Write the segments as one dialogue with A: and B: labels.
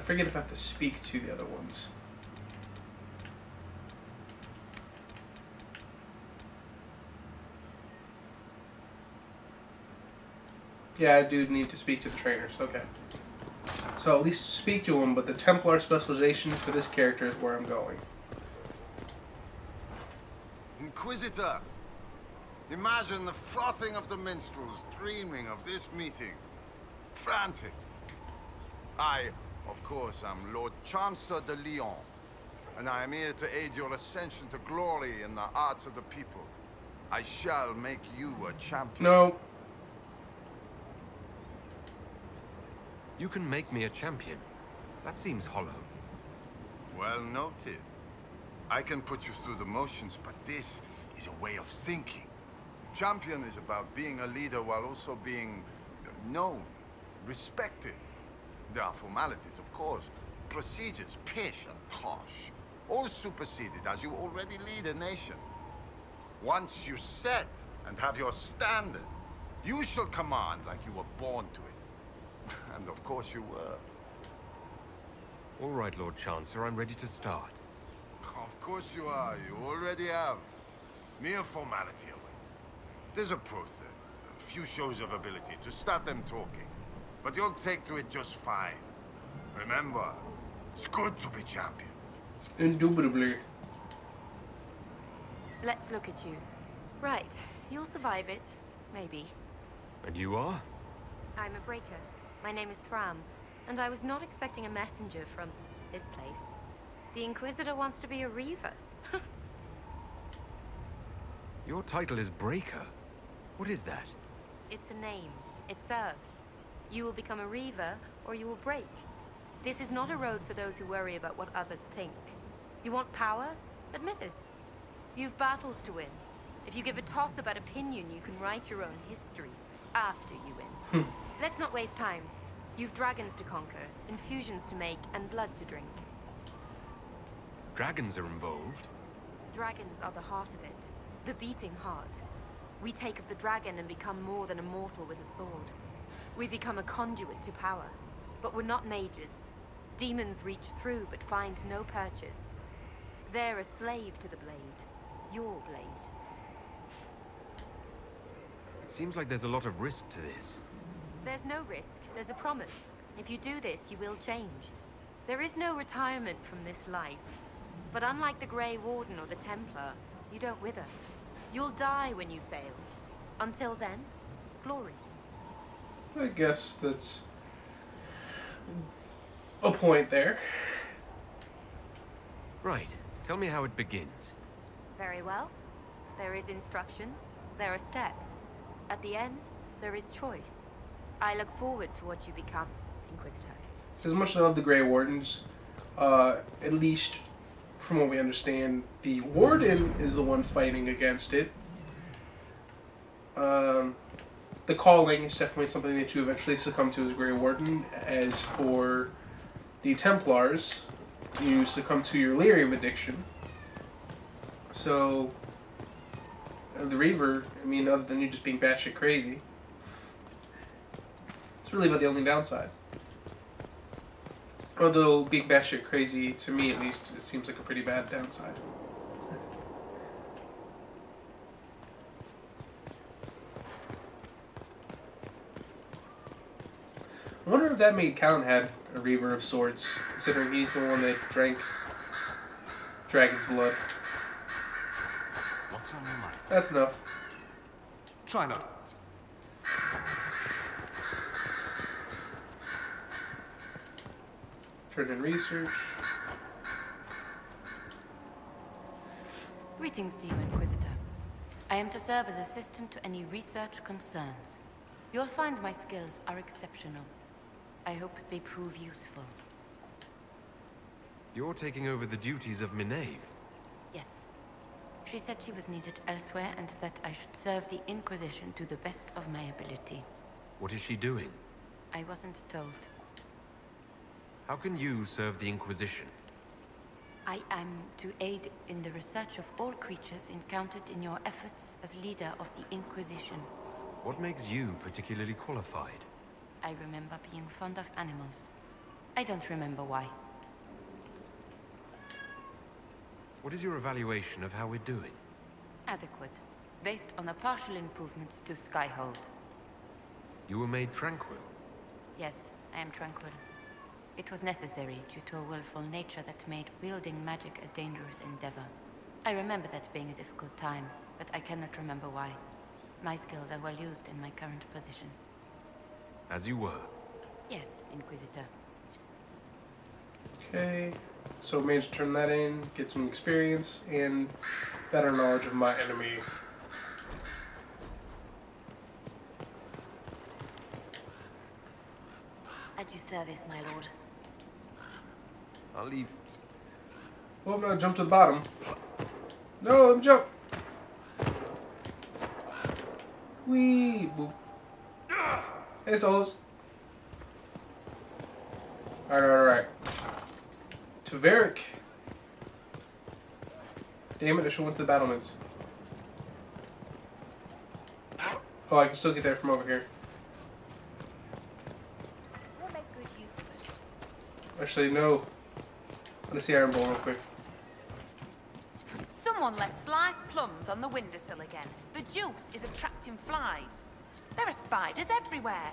A: forget if I have to speak to the other ones. Yeah, I do need to speak to the trainers. Okay. So at least speak to them, but the Templar specialization for this character is where I'm going.
B: Inquisitor! Imagine the frothing of the minstrels dreaming of this meeting. Frantic. I, of course, am Lord Chancellor de Lyon, and I am here to aid your ascension to glory in the hearts of the people. I shall make you a champion.
A: No.
C: You can make me a champion. That seems hollow.
B: Well noted. I can put you through the motions, but this is a way of thinking. Champion is about being a leader while also being known, respected. There are formalities, of course. Procedures, pish and tosh. All superseded as you already lead a nation. Once you set and have your standard, you shall command like you were born to it. And of course you were.
C: All right, Lord Chancellor, I'm ready to start.
B: Of course you are. You already have. Mere formality awaits. There's a process, a few shows of ability to start them talking. But you'll take to it just fine. Remember, it's good to be champion.
A: Indubitably.
D: Let's look at you. Right, you'll survive it. Maybe.
C: And you are?
D: I'm a breaker. My name is Thram, and I was not expecting a messenger from this place. The Inquisitor wants to be a Reaver.
C: Your title is Breaker. What is that?
D: It's a name. It serves. You will become a Reaver, or you will break. This is not a road for those who worry about what others think. You want power? Admit it. You've battles to win. If you give a toss about opinion, you can write your own history after you win. Let's not waste time. You've dragons to conquer, infusions to make, and blood to drink.
C: Dragons are involved?
D: Dragons are the heart of it. The beating heart. We take of the dragon and become more than a mortal with a sword. We become a conduit to power. But we're not mages. Demons reach through but find no purchase. They're a slave to the blade. Your blade.
C: It seems like there's a lot of risk to this.
D: There's no risk. There's a promise. If you do this, you will change. There is no retirement from this life. But unlike the Grey Warden or the Templar, you don't wither. You'll die when you fail. Until then, glory.
A: I guess that's a point there.
C: Right. Tell me how it begins.
D: Very well. There is instruction. There are steps. At the end, there is choice. I look forward to what you become, Inquisitor.
A: As much as I love the Grey Wardens, at least from what we understand, the Warden is the one fighting against it. The calling is definitely something that you eventually succumb to as Grey Warden. As for the Templars, you succumb to your lyrium addiction. So, the Reaver, I mean, other than you just being batshit crazy, it's really about the only downside. Although being batshit crazy, to me at least, it seems like a pretty bad downside. I wonder if that made Count had a Reaver of Swords, considering he's the one that drank dragon's blood.
E: What's on your mind?
A: That's enough.
E: Try not.
A: Turn in research.
F: Greetings to you, Inquisitor. I am to serve as assistant to any research concerns. You'll find my skills are exceptional. I hope they prove useful.
C: You're taking over the duties of Minave.
F: Yes. She said she was needed elsewhere and that I should serve the Inquisition to the best of my ability.
C: What is she doing?
F: I wasn't told.
C: How can you serve the Inquisition?
F: I am to aid in the research of all creatures encountered in your efforts as leader of the Inquisition.
C: What makes you particularly qualified?
F: I remember being fond of animals. I don't remember why.
C: What is your evaluation of how we're doing?
F: Adequate. Based on the partial improvements to Skyhold.
C: You were made tranquil.
F: Yes, I am tranquil. It was necessary due to a willful nature that made wielding magic a dangerous endeavor. I remember that being a difficult time, but I cannot remember why. My skills are well used in my current position.
C: As you were.
F: Yes, Inquisitor.
A: Okay, so mage turn that in, get some experience, and better knowledge of my enemy.
D: At your service, my lord.
C: I'll leave.
A: Oh no, jump to the bottom. No, let me jump. Wee boop. Hey, souls. Alright. Taveric. Damn it, I should have went to the battlements. Oh, I can still get there from over here.
D: We'll make good use of it.
A: Actually, no. I'm gonna see Iron Bull real quick.
G: Someone left sliced plums on the windowsill again. The juice is attracting flies. There are spiders everywhere.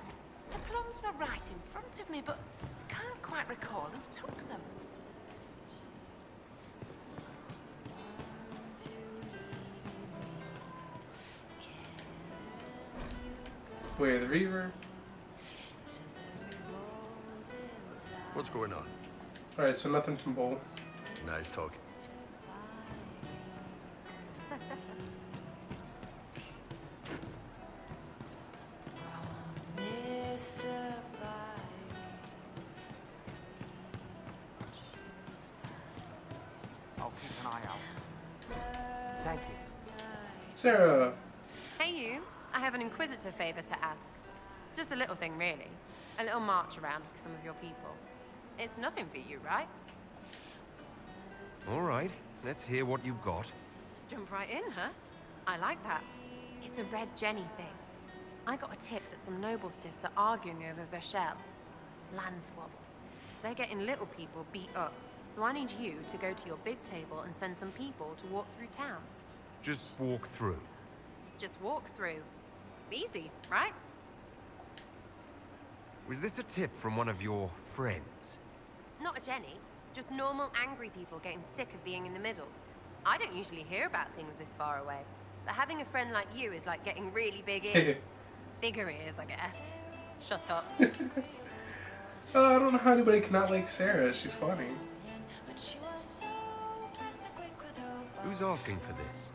G: The plums were right in front of me, but I can't quite recall who took them.
A: Way of the Reaver.
H: What's going on?
A: Alright, so nothing from Bull.
H: Nice talking.
E: I'll keep an eye out. Thank you.
A: Sarah.
I: Hey you, I have an Inquisitor favor to ask. Just a little thing really. A little march around for some of your people. It's nothing for you, right?
C: All right, let's hear what you've got.
I: Jump right in, huh? I like that. It's a Red Jenny thing. I got a tip that some noble stiffs are arguing over Vershel. Land squabble. They're getting little people beat up. So I need you to go to your big table and send some people to walk through town.
C: Just walk through.
I: Just walk through. Easy, right?
C: Was this a tip from one of your friends?
I: Not a Jenny. Just normal angry people getting sick of being in the middle. I don't usually hear about things this far away. But having a friend like you is like getting really big ears. Bigger ears, I guess. Shut up.
A: Oh, I don't know how anybody cannot like Sarah. She's funny.
C: Who's asking for this?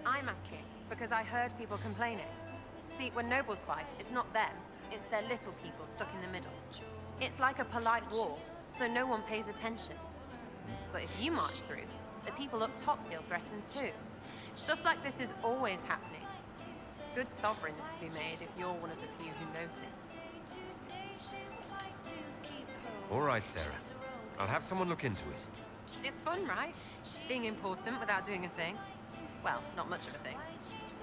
I: I'm asking because I heard people complaining. See, when nobles fight, it's not them. It's their little people stuck in the middle. It's like a polite war, so no one pays attention. But if you march through, the people up top feel threatened too. Stuff like this is always happening. Good sovereigns to be made if you're one of the few who notice.
C: All right, Sarah. I'll have someone look into it.
I: It's fun, right? Being important without doing a thing. Well, not much of a thing.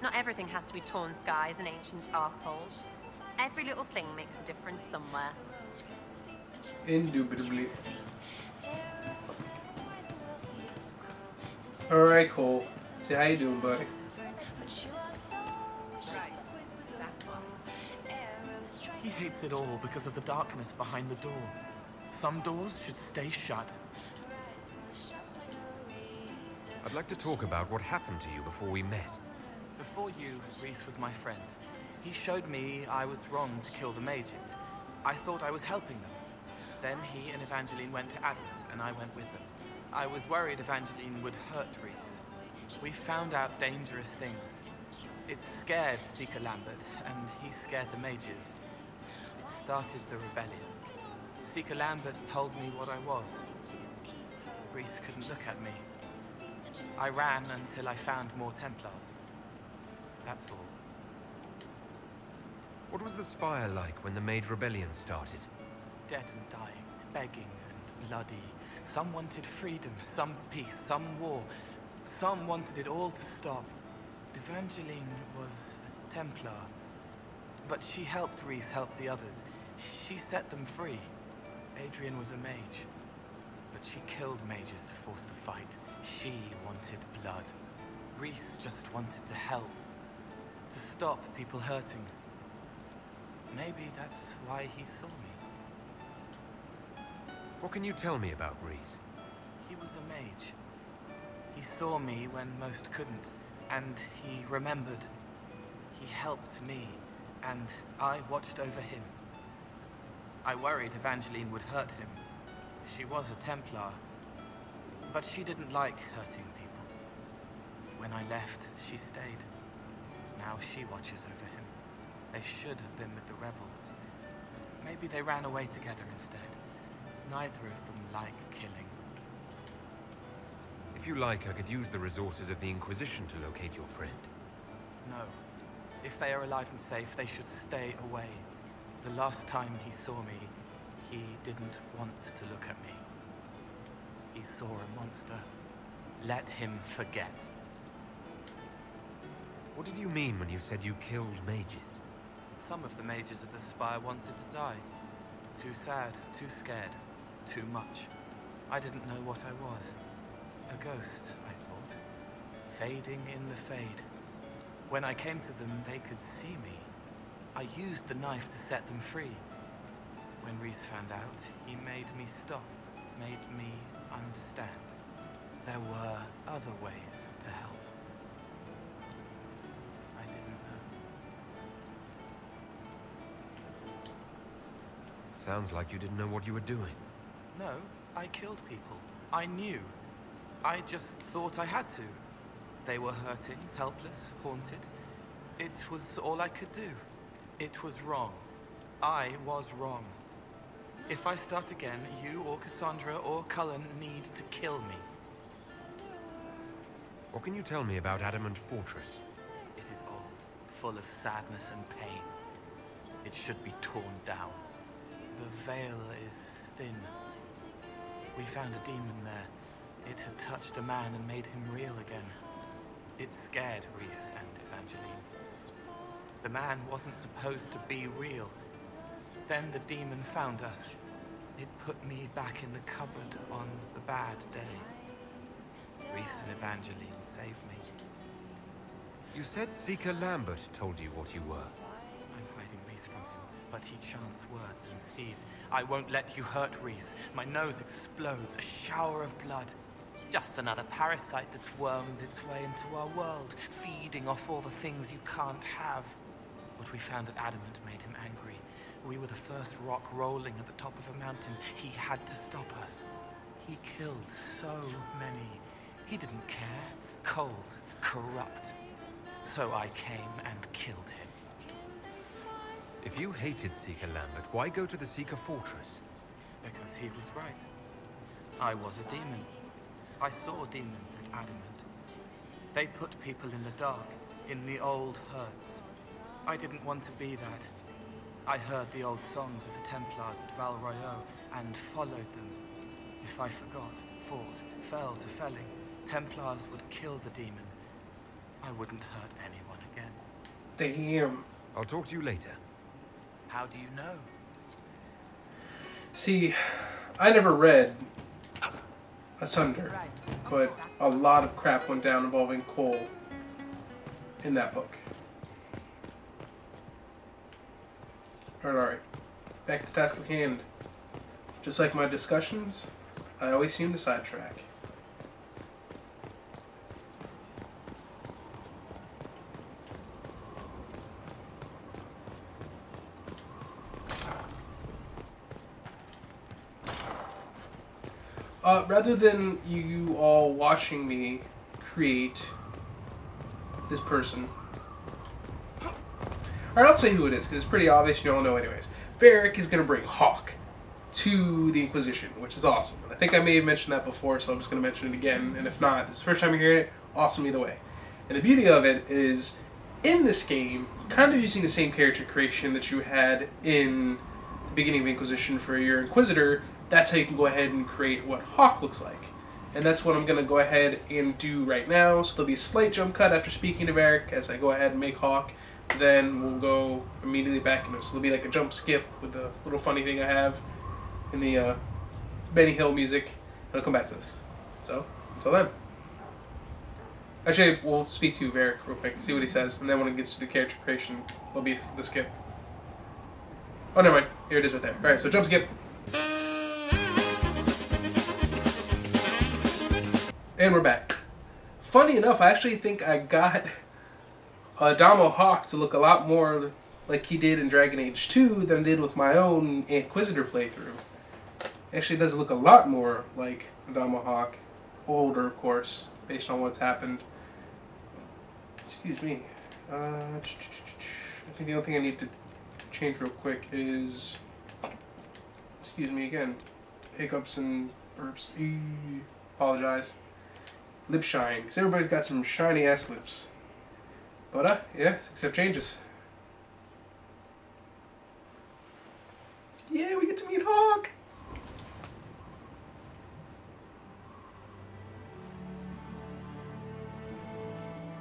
I: Not everything has to be torn skies and ancient arseholes. Every little thing makes a difference somewhere.
A: Indubitably. Alright, Cole. See how you doing, buddy?
J: He hates it all because of the darkness behind the door. Some doors should stay shut.
C: I'd like to talk about what happened to you before we met.
J: Before you, Rhys was my friend. He showed me I was wrong to kill the mages. I thought I was helping them. Then he and Evangeline went to Adamant, and I went with them. I was worried Evangeline would hurt Rhys. We found out dangerous things. It scared Seeker Lambert, and he scared the mages. It started the rebellion. Seeker Lambert told me what I was. Rhys couldn't look at me. I ran until I found more Templars. That's all.
C: What was the Spire like when the Mage Rebellion started?
J: Dead and dying, begging and bloody. Some wanted freedom, some peace, some war. Some wanted it all to stop. Evangeline was a Templar. But she helped Rhys help the others. She set them free. Adrian was a mage, but she killed mages to force the fight. She wanted blood. Rhys just wanted to help, to stop people hurting. Maybe that's why he saw me.
C: What can you tell me about Rhys?
J: He was a mage. He saw me when most couldn't, and he remembered. He helped me, and I watched over him. I worried Evangeline would hurt him. She was a Templar, but she didn't like hurting people. When I left, she stayed. Now she watches over him. They should have been with the rebels. Maybe they ran away together instead. Neither of them like killing.
C: If you like, I could use the resources of the Inquisition to locate your friend.
J: No. If they are alive and safe, they should stay away. The last time he saw me, he didn't want to look at me. He saw a monster. Let him forget.
C: What did you mean when you said you killed mages?
J: Some of the mages at the Spire wanted to die. Too sad, too scared, too much. I didn't know what I was. A ghost, I thought. Fading in the fade. When I came to them, they could see me. I used the knife to set them free. When Rhys found out, he made me stop, made me understand. There were other ways to help. I didn't know.
C: It sounds like you didn't know what you were doing.
J: No, I killed people. I knew. I just thought I had to. They were hurting, helpless, haunted. It was all I could do. It was wrong. I was wrong. If I start again, you or Cassandra or Cullen need to kill me.
C: What can you tell me about Adamant Fortress?
J: It is old, full of sadness and pain. It should be torn down. The veil is thin. We found a demon there. It had touched a man and made him real again. It scared Rhys and Evangeline. The man wasn't supposed to be real. Then the demon found us. It put me back in the cupboard on the bad day. Rhys and Evangeline saved me.
C: You said Seeker Lambert told you what you were.
J: I'm hiding Rhys from him, but he chants words and sees. I won't let you hurt Rhys. My nose explodes, a shower of blood. Just another parasite that's wormed its way into our world, feeding off all the things you can't have. What we found at Adamant made him angry. We were the first rock rolling at the top of a mountain. He had to stop us. He killed so many. He didn't care. Cold, corrupt. So I came and killed him.
C: If you hated Seeker Lambert, why go to the Seeker Fortress?
J: Because he was right. I was a demon. I saw demons at Adamant. They put people in the dark, in the old herds. I didn't want to be that. I heard the old songs of the Templars at Val Royeaux and followed them. If I forgot, fought, fell to felling, Templars would kill the demon. I wouldn't hurt anyone again.
A: Damn.
C: I'll talk to you later.
J: How do you know?
A: See, I never read Asunder, but a lot of crap went down involving Cole in that book. Alright, back to the task at hand. Just like my discussions, I always seem to sidetrack. Rather than you all watching me create this person. Alright, I'll say who it is, because it's pretty obvious, you all know anyways. Varric is going to bring Hawk to the Inquisition, which is awesome. And I think I may have mentioned that before, so I'm just going to mention it again. And if not, this is the first time you're hearing it, awesome either way. And the beauty of it is, in this game, kind of using the same character creation that you had in the beginning of Inquisition for your Inquisitor, that's how you can go ahead and create what Hawk looks like. And that's what I'm going to go ahead and do right now. So there'll be a slight jump cut after speaking to Varric as I go ahead and make Hawk. Then we'll go immediately back into it. So there'll be like a jump skip with the little funny thing I have. in the Benny Hill music, and I'll come back to this. So, until then. Actually, we'll speak to Varric real quick, see what he says, and then when it gets to the character creation, there'll be the skip. Oh, never mind. Here it is right there. Alright, so jump skip. And we're back. Funny enough, I actually think I got Adamo Hawk to look a lot more like he did in Dragon Age 2 than I did with my own Inquisitor playthrough. Actually, it does look a lot more like Adamo Hawk. Older, of course, based on what's happened. Excuse me. I think the only thing I need to change real quick is... Excuse me again. Hiccups and burps. Apologize. Lip shine, because everybody's got some shiny ass lips. But, yeah, accept changes. Yeah, we get to meet Hawk!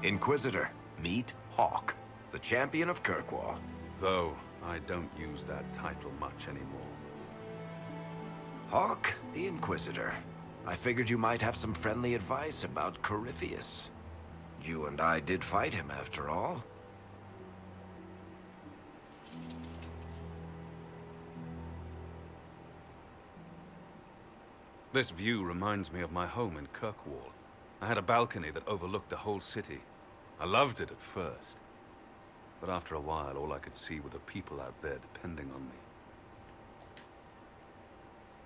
K: Inquisitor, meet Hawk, the champion of Kirkwall.
H: Though, I don't use that title much anymore.
K: Hawk, the Inquisitor. I figured you might have some friendly advice about Corypheus. You and I did fight him, after all.
H: This view reminds me of my home in Kirkwall. I had a balcony that overlooked the whole city. I loved it at first. But after a while, all I could see were the people out there depending on me.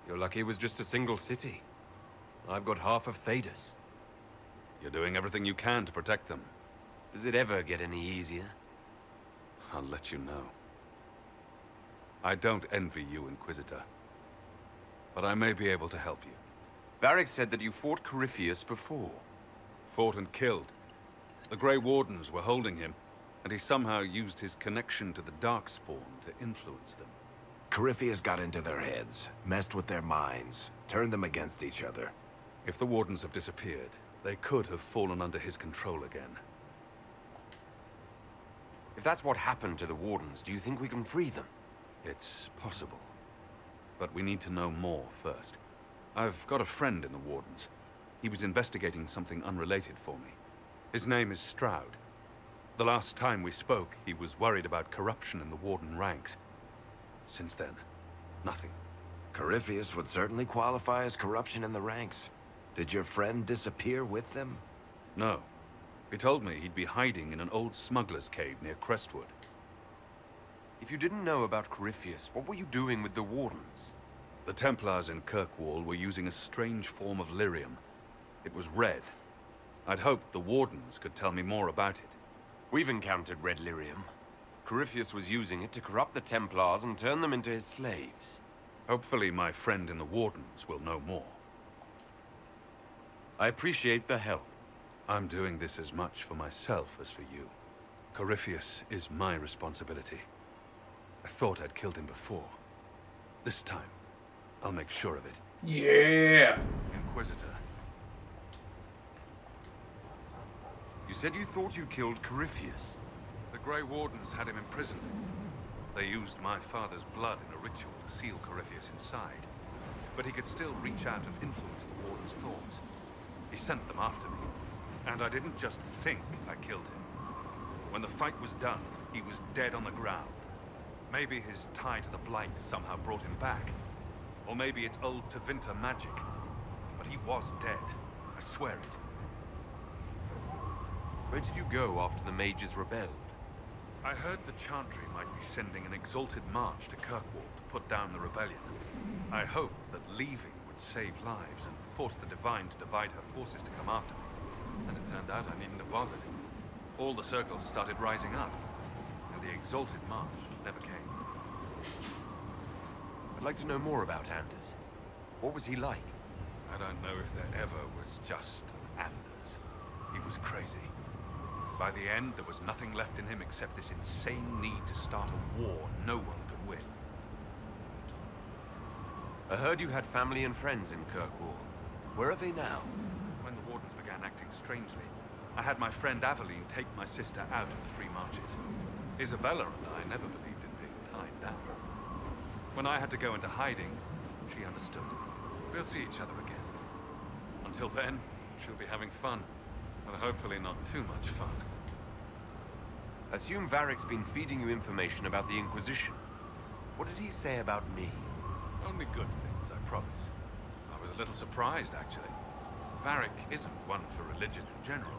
C: You're lucky it was just a single city. I've got half of Thedas.
H: You're doing everything you can to protect them.
C: Does it ever get any easier?
H: I'll let you know. I don't envy you, Inquisitor. But I may be able to help you.
C: Varric said that you fought Corypheus before.
H: Fought and killed. The Grey Wardens were holding him, and he somehow used his connection to the Darkspawn to influence them.
K: Corypheus got into their heads, messed with their minds, turned them against each other.
H: If the Wardens have disappeared, they could have fallen under his control again.
C: If that's what happened to the Wardens, do you think we can free them?
H: It's possible. But we need to know more first. I've got a friend in the Wardens. He was investigating something unrelated for me. His name is Stroud. The last time we spoke, he was worried about corruption in the Warden ranks. Since then, nothing.
K: Corypheus would certainly qualify as corruption in the ranks. Did your friend disappear with them?
H: No. He told me he'd be hiding in an old smuggler's cave near Crestwood.
C: If you didn't know about Corypheus, what were you doing with the Wardens?
H: The Templars in Kirkwall were using a strange form of lyrium. It was red. I'd hoped the Wardens could tell me more about it.
C: We've encountered red lyrium. Corypheus was using it to corrupt the Templars and turn them into his slaves.
H: Hopefully my friend in the Wardens will know more.
C: I appreciate the help.
H: I'm doing this as much for myself as for you. Corypheus is my responsibility. I thought I'd killed him before. This time, I'll make sure of it.
A: Yeah!
H: Inquisitor.
C: You said you thought you killed Corypheus.
H: The Grey Wardens had him imprisoned. They used my father's blood in a ritual to seal Corypheus inside. But he could still reach out and influence the Warden's thoughts. He sent them after me. And I didn't just think I killed him. When the fight was done, he was dead on the ground. Maybe his tie to the Blight somehow brought him back. Or maybe it's old Tevinter magic. But he was dead. I swear it.
C: Where did you go after the Mages rebelled?
H: I heard the Chantry might be sending an exalted march to Kirkwall to put down the rebellion. I hoped that leaving would save lives and force the Divine to divide her forces to come after me. As it turned out, I needn't have bothered. All the circles started rising up, and the exalted march never came.
C: I'd like to know more about Anders. What was he like?
H: I don't know if there ever was just Anders. He was crazy. By the end, there was nothing left in him except this insane need to start a war no one could win.
C: I heard you had family and friends in Kirkwall. Where are they now?
H: When the Wardens began acting strangely, I had my friend Aveline take my sister out of the Free Marches. Isabella and I never believed in being tied down. When I had to go into hiding, She understood. We'll see each other again. Until then, she'll be having fun. And hopefully not too much fun.
C: Assume Varric's been feeding you information about the Inquisition. What did he say about me?
H: Only good things, I promise. I was a little surprised, actually. Varric isn't one for religion in general,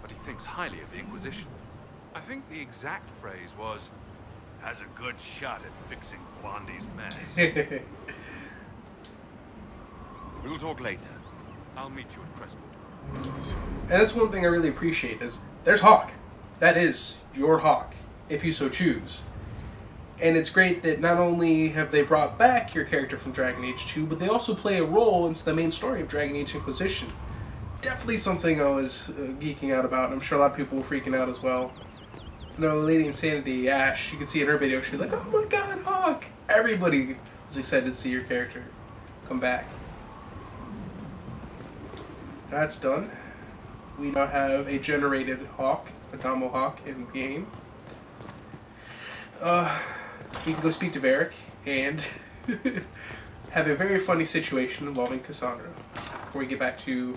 H: but he thinks highly of the Inquisition. I think the exact phrase was, has a good shot at fixing Quandi's mess.
C: We'll talk later.
H: I'll meet you at Crestwood.
A: And that's one thing I really appreciate is there's Hawke. That is your Hawke, if you so choose. And it's great that not only have they brought back your character from Dragon Age 2, but they also play a role into the main story of Dragon Age Inquisition. Definitely something I was geeking out about, and I'm sure a lot of people were freaking out as well. You know, Lady Insanity, Ash, you can see in her video, she was like, oh my god, Hawke! Everybody was excited to see your character come back. That's done. We now have a generated Hawke, a Damo Hawke in the game. We can go speak to Varric and have a very funny situation involving Cassandra before we get back to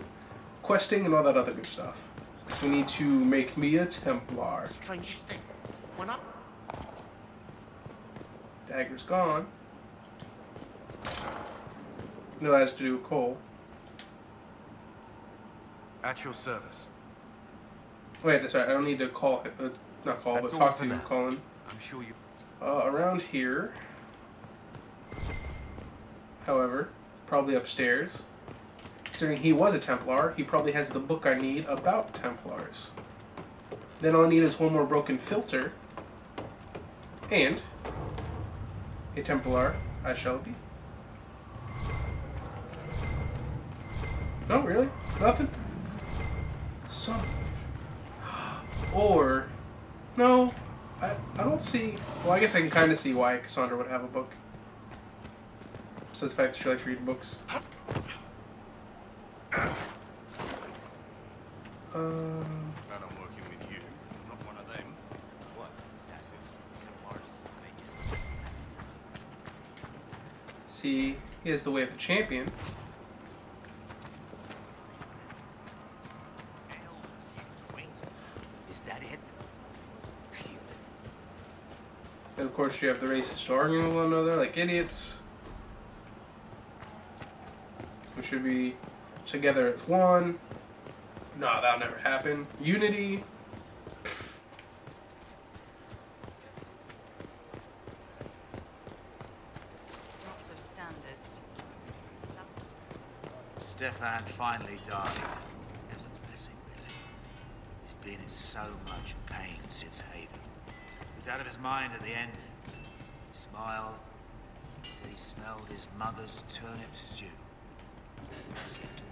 A: questing and all that other good stuff. So we need to make me a Templar.
L: Strangest thing. When up.
A: Dagger's gone. No, that has to do with Cole.
B: At your service.
A: Wait, sorry, I don't need to call him. Not call,
C: That's
A: but
C: all
A: talk
C: for
A: to
C: now.
A: Colin.
L: I'm sure you.
A: Around here. However, probably upstairs. Considering he was a Templar, he probably has the book I need about Templars. Then all I need is one more broken filter. And a Templar I shall be. No, really? Nothing? So... Or... No, I don't see... Well, I guess I can kind of see why Cassandra would have a book. Besides the fact that she likes reading books.
B: Glad I'm working with you, not one of them. What?
A: See, he has the way of the champion.
L: Is that it?
A: And of course you have the racists arguing with one another like idiots. We should be together as one. No, that'll never happen. Unity. Pfft.
F: Lots of standards.
L: Stefan finally died. It was a blessing, really. He's been in so much pain since Haven. He was out of his mind at the end. He smiled. He said he smelled his mother's turnip stew. He slipped away.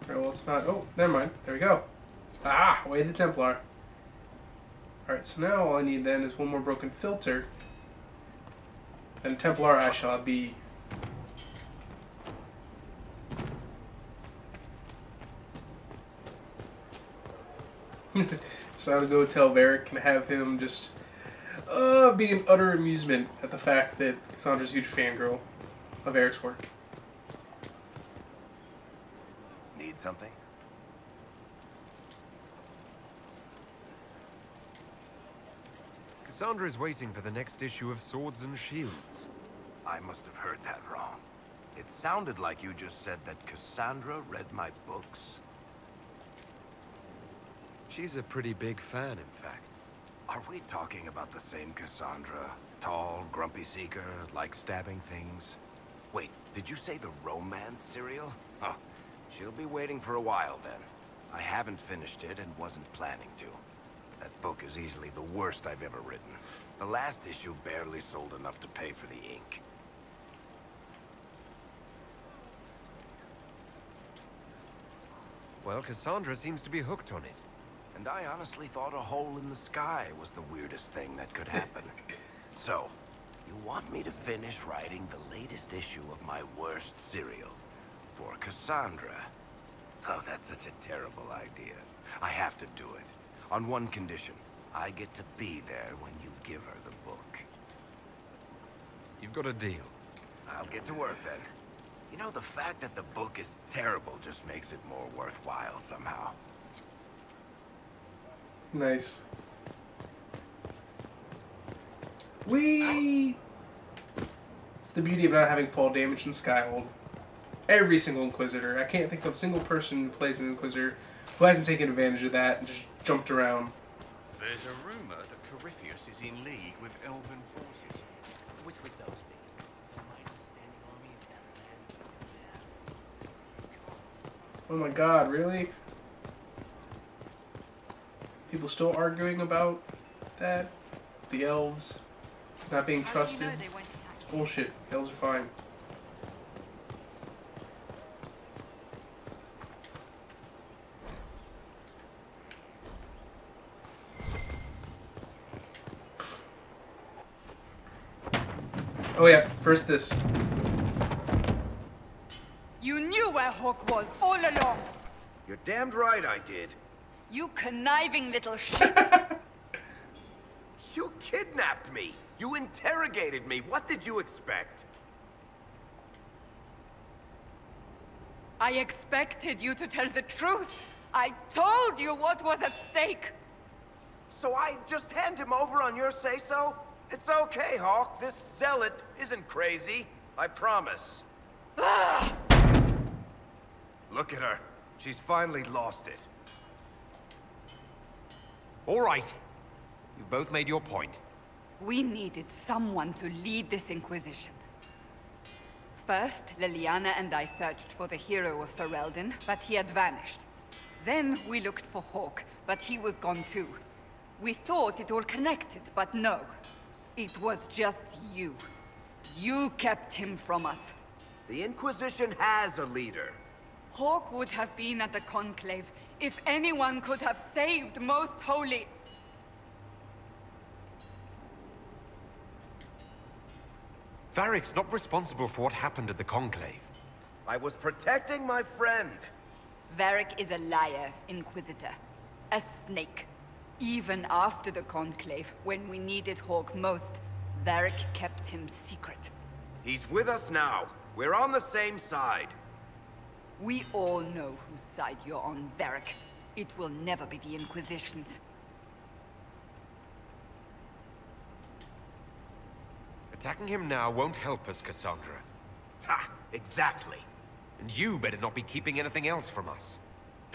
A: Alright, well, it's not... Oh, never mind. There we go. Ah, way the Templar. Alright, so now all I need then is one more broken filter. And Templar I shall be. So I'll go tell Varric and have him just be in utter amusement at the fact that Cassandra's a huge fangirl of Varric's work.
K: Need something?
C: Cassandra is waiting for the next issue of Swords and Shields.
K: I must have heard that wrong. It sounded like you just said that Cassandra read my books.
C: She's a pretty big fan, in fact.
K: Are we talking about the same Cassandra? Tall, grumpy seeker, likes stabbing things? Wait, did you say the romance serial? Oh, she'll be waiting for a while then. I haven't finished it and wasn't planning to. That book is easily the worst I've ever written. The last issue barely sold enough to pay for the ink.
C: Well, Cassandra seems to be hooked on it.
K: And I honestly thought a hole in the sky was the weirdest thing that could happen. So, you want me to finish writing the latest issue of my worst serial for Cassandra? Oh, that's such a terrible idea. I have to do it. On one condition. I get to be there when you give her the book.
C: You've got a deal.
K: I'll get to work then. You know, the fact that the book is terrible just makes it more worthwhile somehow.
A: Nice. Whee! It's the beauty of not having fall damage in Skyhold. Every single Inquisitor. I can't think of a single person who plays an Inquisitor who hasn't taken advantage of that and just jumped around.
B: There's a rumor that Corypheus is in league with elven forces.
L: Which would those be? The mighty standing army of that land?
A: Oh my god, really? People still arguing about that? The elves not being trusted?
G: How do you know they won't attack you?
A: Bullshit. Elves are fine. Oh yeah, first this.
M: You knew where Hawk was all along.
K: You're damned right I did.
M: You conniving little shit.
K: You kidnapped me. You interrogated me. What did you expect?
M: I expected you to tell the truth. I told you what was at stake.
K: So I just hand him over on your say-so? It's okay, Hawk. This zealot isn't crazy. I promise. Look at her. She's finally lost it.
C: All right. You've both made your point.
M: We needed someone to lead this Inquisition. First, Liliana and I searched for the hero of Ferelden, but he had vanished. Then we looked for Hawk, but he was gone too. We thought it all connected, but no. It was just you. You kept him from us.
K: The Inquisition has a leader.
M: Hawk would have been at the Conclave if anyone could have saved Most Holy.
C: Varric's not responsible for what happened at the Conclave.
K: I was protecting my friend.
M: Varric is a liar, Inquisitor. A snake. Even after the Conclave, when we needed Hawk most, Varric kept him secret.
K: He's with us now. We're on the same side.
M: We all know whose side you're on, Varric. It will never be the Inquisition's.
C: Attacking him now won't help us, Cassandra.
K: Ha! Exactly.
C: And you better not be keeping anything else from us.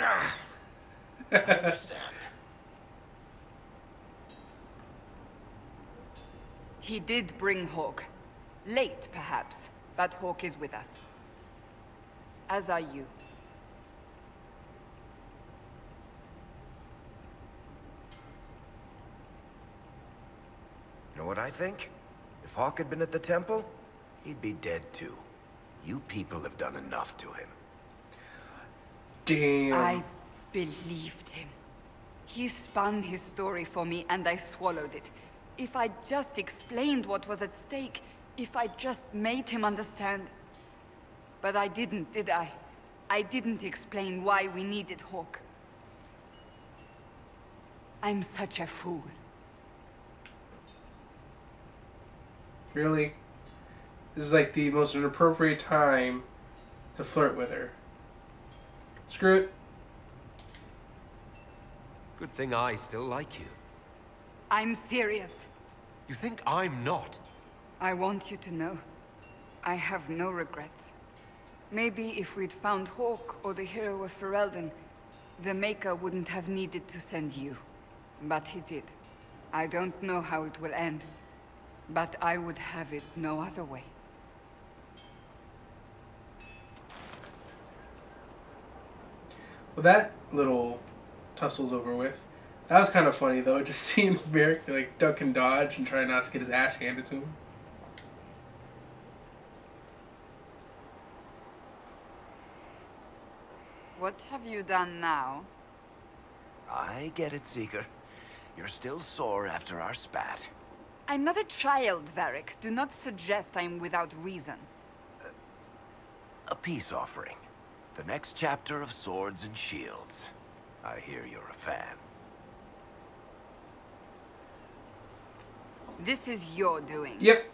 K: I understand.
M: He did bring Hawk. Late, perhaps, but Hawk is with us. As are you.
K: You know what I think? If Hawk had been at the temple, he'd be dead too. You people have done enough to him.
A: Damn.
M: I believed him. He spun his story for me and I swallowed it. If I just explained what was at stake, if I just made him understand. But I didn't, did I? I didn't explain why we needed Hawk. I'm such a fool.
A: Really? This is like the most inappropriate time to flirt with her. Screw it.
C: Good thing I still like you.
M: I'm serious.
C: You think I'm not?
M: I want you to know, I have no regrets. Maybe if we'd found Hawk or the hero of Ferelden, the Maker wouldn't have needed to send you. But he did. I don't know how it will end, but I would have it no other way.
A: Well, that little tussle's over with. That was kind of funny, though, just seeing Merrick, like, duck and dodge and try not to get his ass handed to him.
M: What have you done now?
K: I get it, Seeker. You're still sore after our spat.
M: I'm not a child, Varric. Do not suggest I'm without reason.
K: A peace offering. The next chapter of Swords and Shields. I hear you're a fan.
M: This is your doing.
A: Yep.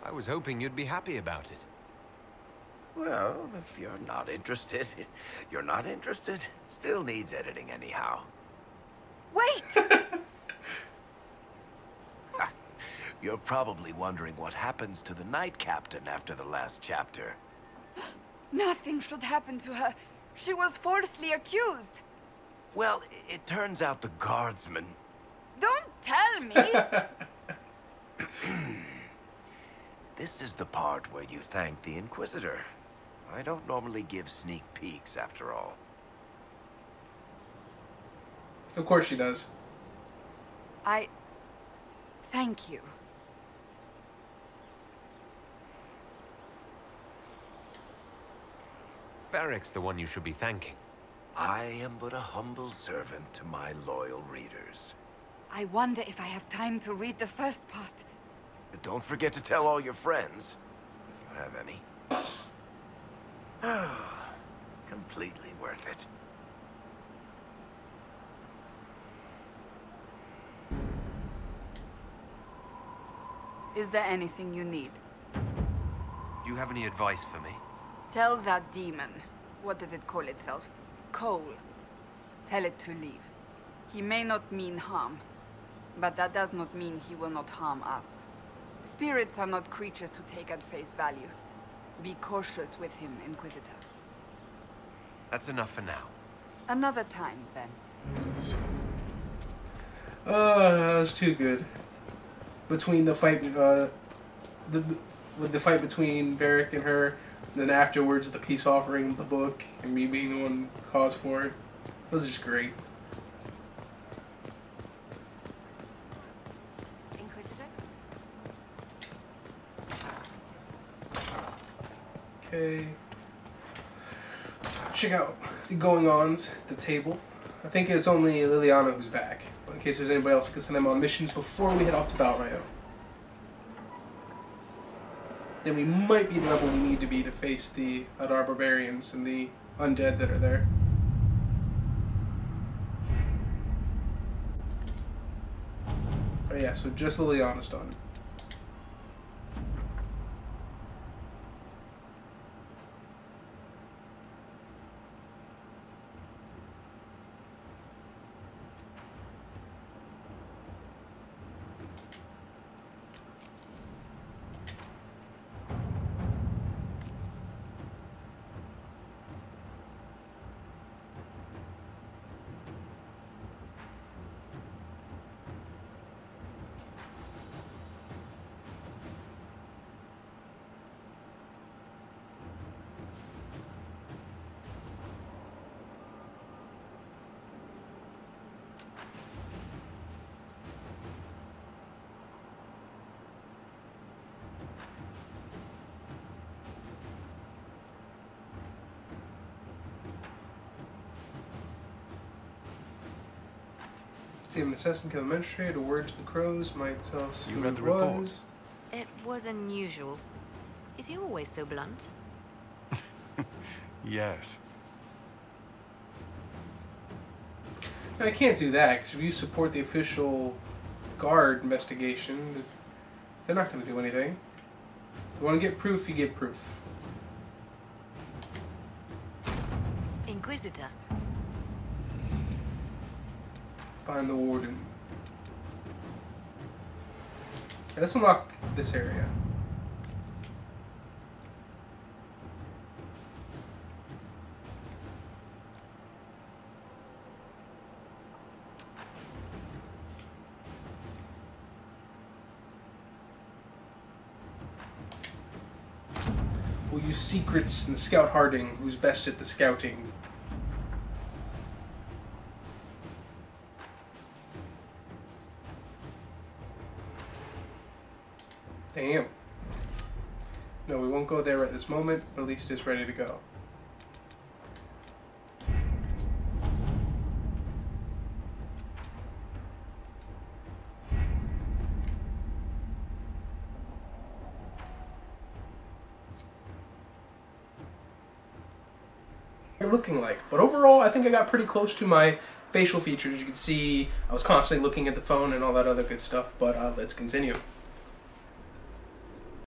C: I was hoping you'd be happy about it.
K: Well, if you're not interested, you're not interested. Still needs editing anyhow.
M: Wait!
K: You're probably wondering what happens to the Knight Captain after the last chapter.
M: Nothing should happen to her. She was falsely accused.
K: Well, it turns out the guardsman...
M: Don't tell me!
K: This is the part where you thank the Inquisitor. I don't normally give sneak peeks, after all.
A: Of course she does.
M: Thank you.
C: Varric's the one you should be thanking.
K: I am but a humble servant to my loyal readers.
M: I wonder if I have time to read the first part.
K: Don't forget to tell all your friends, if you have any. Completely worth it.
M: Is there anything you need?
C: Do you have any advice for me?
M: Tell that demon, what does it call itself? Cole. Tell it to leave. He may not mean harm, but that does not mean he will not harm us. Spirits are not creatures to take at face value. Be cautious with him, Inquisitor.
C: That's enough for now.
M: Another time, then.
A: That was too good. Between the fight, with the fight between Varric and her, and then afterwards the peace offering, the book, and me being the one cause for it. That was just great.
D: Inquisitor?
A: Okay. Check out the going-ons at the table. I think it's only Liliana who's back. But in case there's anybody else, I can send them on missions before we head off to Balrayo. Then we might be the level we need to be to face the Adar barbarians and the undead that are there. Oh yeah, so just Liliana's done. An assassin kill the magistrate, a word to the crows might tell us who it was.
D: It was unusual. Is he always so blunt?
N: Yes.
A: I can't do that, because if you support the official guard investigation, they're not going to do anything. You want to get proof, you get proof.
D: Inquisitor.
A: Find the warden. Okay, let's unlock this area. We'll use secrets and Scout Harding, who's best at the scouting. Damn. No, we won't go there at this moment, but at least it's ready to go. Looking like, but overall I think I got pretty close to my facial features. You can see I was constantly looking at the phone and all that other good stuff, but let's continue.